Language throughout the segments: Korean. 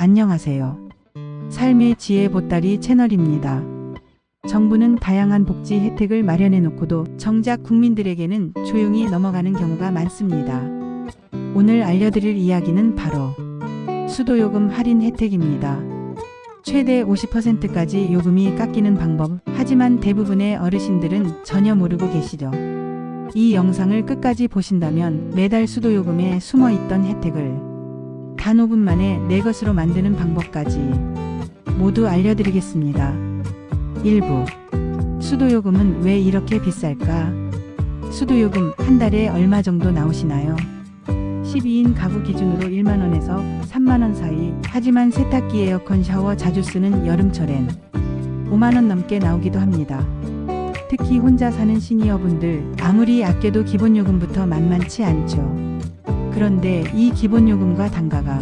안녕하세요. 삶의 지혜 보따리 채널입니다. 정부는 다양한 복지 혜택을 마련해 놓고도 정작 국민들에게는 조용히 넘어가는 경우가 많습니다. 오늘 알려드릴 이야기는 바로 수도요금 할인 혜택입니다. 최대 50%까지 요금이 깎이는 방법, 하지만 대부분의 어르신들은 전혀 모르고 계시죠. 이 영상을 끝까지 보신다면 매달 수도요금에 숨어있던 혜택을 단 5분 만에 내 것으로 만드는 방법까지 모두 알려드리겠습니다. 1부. 수도요금은 왜 이렇게 비쌀까? 수도요금 한 달에 얼마 정도 나오시나요? 12인 가구 기준으로 1만원에서 3만원 사이, 하지만 세탁기, 에어컨, 샤워 자주 쓰는 여름철엔 5만원 넘게 나오기도 합니다. 특히 혼자 사는 시니어분들 아무리 아껴도 기본요금부터 만만치 않죠. 그런데 이 기본요금과 단가가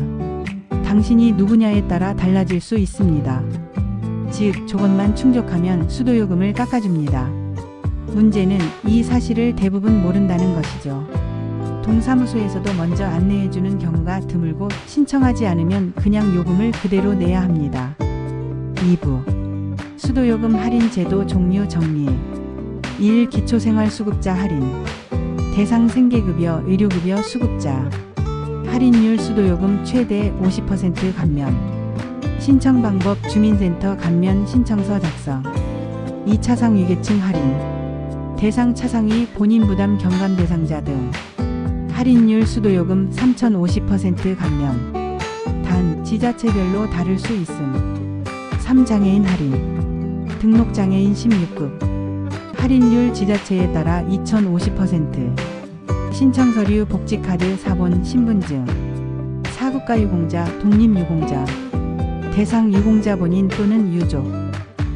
당신이 누구냐에 따라 달라질 수 있습니다. 즉, 조금만 충족하면 수도요금을 깎아줍니다. 문제는 이 사실을 대부분 모른다는 것이죠. 동사무소에서도 먼저 안내해주는 경우가 드물고 신청하지 않으면 그냥 요금을 그대로 내야 합니다. 2부. 수도요금 할인 제도 종류 정리. 1. 기초생활수급자 할인. 대상 생계급여, 의료급여 수급자. 할인율 수도요금 최대 50% 감면. 신청 방법 주민센터 감면 신청서 작성. 2차상 위계층 할인. 대상 차상위 본인 부담 경감 대상자 등. 할인율 수도요금 3,050% 감면. 단 지자체별로 다를 수 있음. 3. 장애인 할인. 등록장애인 16급. 할인율 지자체에 따라 2,050%. 신청서류 복지카드, 사본, 신분증. 사국가유공자, 독립유공자. 대상 유공자 본인 또는 유족.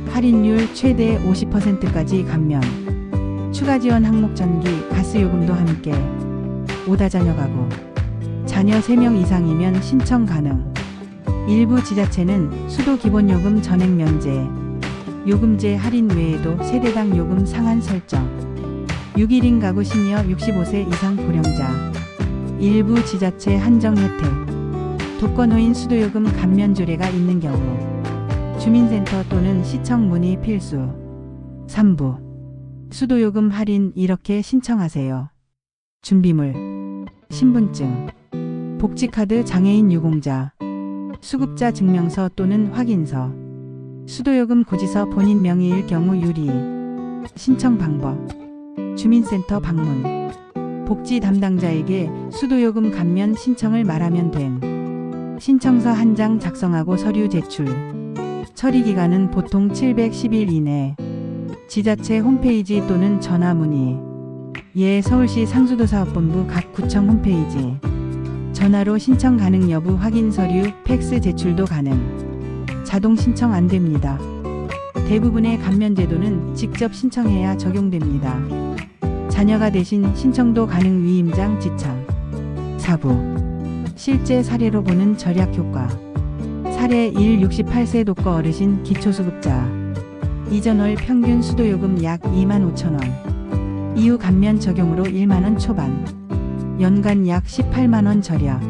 할인율 최대 50%까지 감면. 추가 지원 항목 전기, 가스요금도 함께. 5다자녀 가구. 자녀 3명 이상이면 신청 가능. 일부 지자체는 수도 기본요금 전액 면제. 요금제 할인 외에도 세대당 요금 상한 설정. 6.1인 가구 시니어 65세 이상 고령자. 일부 지자체 한정 혜택. 독거노인 수도요금 감면 조례가 있는 경우. 주민센터 또는 시청 문의 필수. 3부. 수도요금 할인 이렇게 신청하세요. 준비물. 신분증. 복지카드, 장애인 유공자. 수급자 증명서 또는 확인서. 수도요금 고지서 본인 명의일 경우 유리. 신청 방법. 주민센터 방문. 복지 담당자에게 수도요금 감면 신청을 말하면 됨. 신청서 한 장 작성하고 서류 제출. 처리 기간은 보통 710일 이내. 지자체 홈페이지 또는 전화 문의. 예, 서울시 상수도사업본부 각 구청 홈페이지. 전화로 신청 가능 여부 확인 서류, 팩스 제출도 가능. 자동 신청 안 됩니다. 대부분의 감면 제도는 직접 신청해야 적용됩니다. 자녀가 대신 신청도 가능. 위임장 지참. 4부. 실제 사례로 보는 절약 효과. 사례 1. 68세 독거 어르신 기초수급자. 이전 월 평균 수도요금 약 25,000원. 이후 감면 적용으로 1만원 초반. 연간 약 18만원 절약.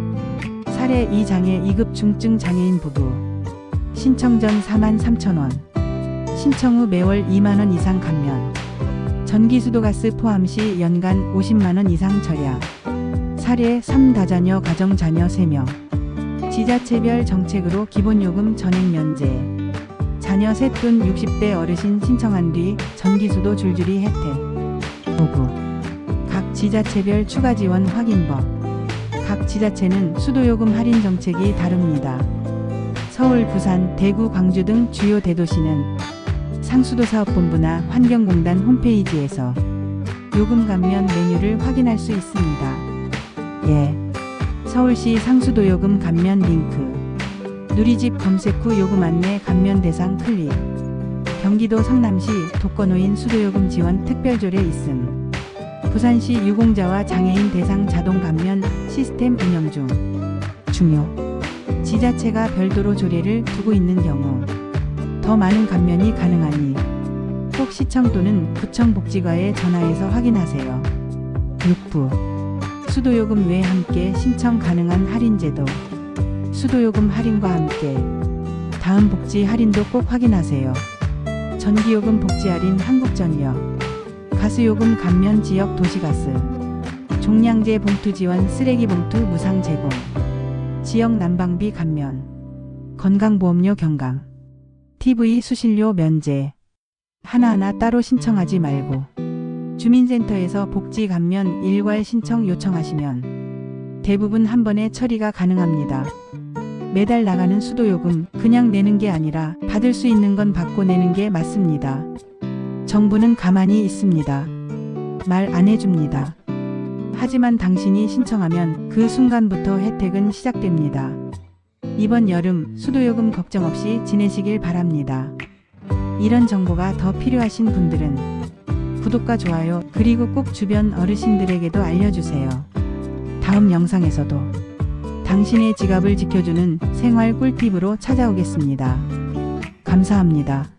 사례 2. 장애 2급 중증 장애인 부부. 신청 전 43,000원. 신청 후 매월 2만원 이상 감면. 전기수도가스 포함 시 연간 50만원 이상 절약. 사례 3. 다자녀 가정 자녀 3명. 지자체별 정책으로 기본요금 전액 면제. 자녀 셋 돈 60대 어르신 신청한 뒤 전기수도 줄줄이 혜택. 5부. 각 지자체별 추가 지원 확인법. 각 지자체는 수도요금 할인 정책이 다릅니다. 서울, 부산, 대구, 광주 등 주요 대도시는 상수도사업본부나 환경공단 홈페이지에서 요금 감면 메뉴를 확인할 수 있습니다. 예. 서울시 상수도요금 감면 링크. 누리집 검색 후 요금 안내 감면 대상 클릭. 경기도 성남시 독거노인 수도요금 지원 특별조례 있음. 부산시 유공자와 장애인 대상 자동 감면 시스템 운영 중. 중요. 지자체가 별도로 조례를 두고 있는 경우 더 많은 감면이 가능하니 꼭 시청 또는 구청 복지과에 전화해서 확인하세요. 6부. 수도요금 외 함께 신청 가능한 할인제도. 수도요금 할인과 함께 다음 복지 할인도 꼭 확인하세요. 전기요금 복지 할인 한국전력, 가스요금 감면 지역 도시가스, 종량제 봉투 지원 쓰레기 봉투 무상 제공, 지역 난방비 감면, 건강보험료 경감, TV 수신료 면제. 하나하나 따로 신청하지 말고 주민센터에서 복지 감면 일괄 신청 요청하시면 대부분 한 번에 처리가 가능합니다. 매달 나가는 수도요금 그냥 내는 게 아니라 받을 수 있는 건 받고 내는 게 맞습니다. 정부는 가만히 있습니다. 말 안 해줍니다. 하지만 당신이 신청하면 그 순간부터 혜택은 시작됩니다. 이번 여름 수도요금 걱정 없이 지내시길 바랍니다. 이런 정보가 더 필요하신 분들은 구독과 좋아요 그리고 꼭 주변 어르신들에게도 알려주세요. 다음 영상에서도 당신의 지갑을 지켜주는 생활 꿀팁으로 찾아오겠습니다. 감사합니다.